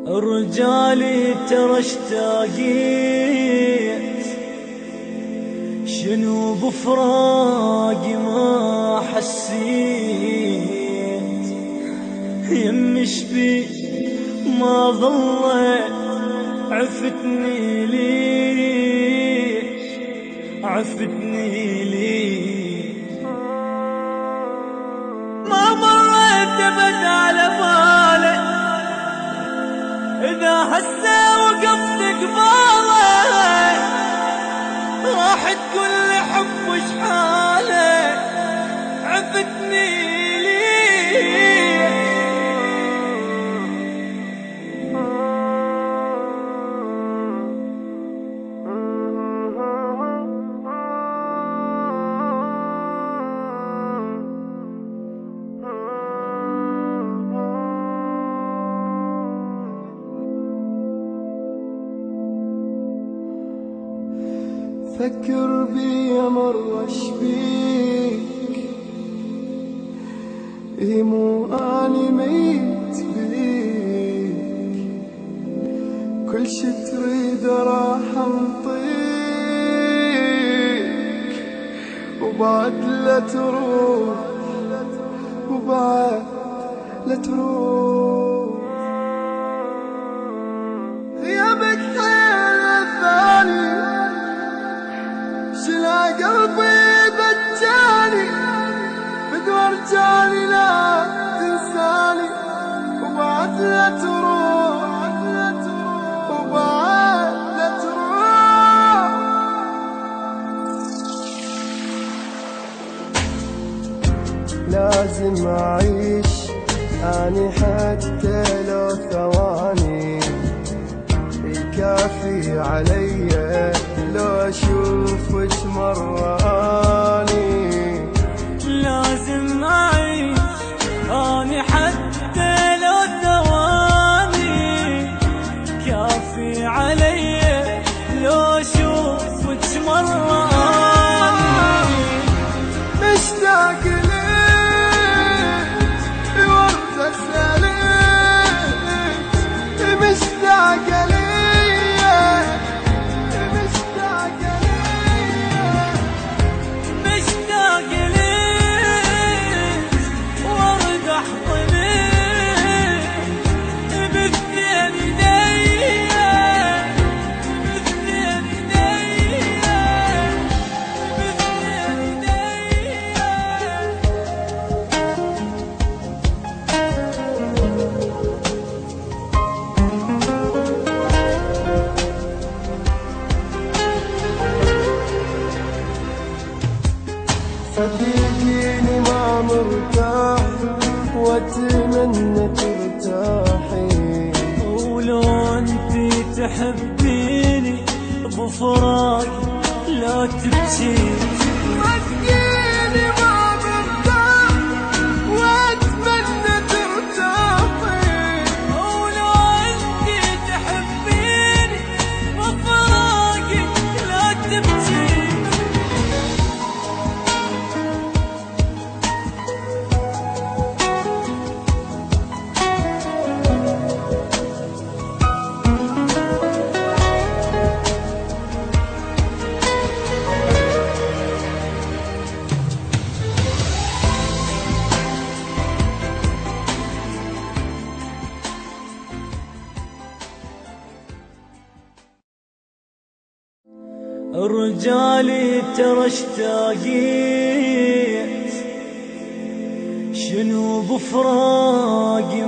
رجالي ترى اشتاقيت، شنو بفراقي ما حسيت، يم شبي ما ظلت عفتني ليش، عفتني ليش، ما مريت ابد على بالي إذا هسه وقفت قبالك راح تقول لي حب وش حالك، عفتني ليه. فكر بي مرة شبيك، مو اني ميت بيك، كل شي تريد راح انطيك، وبعد لا تروح، وبعد لا تروح، غيابك حيل الثاني شلا قلبي بجاني، بدور جاني لا تنساني، وبعد لا تروح، وبعد لا تروح. لازم أعيش أني حتى لو ثواني، يكافي علي لو أشوفك مرة أني. لازم أعيش أني حتى لو ثواني، كافي علي لو أشوفك مرة أني. مشتاق ليك وردة سالك، مشتاق ليك، صدقيني ما مرتاح واتمنى ترتاحي، ولو انتي تحبيني بفراقي لا تبكي. صدقيني ما مرتاح واتمنى ترتاحي، ولو انتي تحبيني بفراقي لا تبكي. رجالي ترى اشتاقيت، شنو بفراقي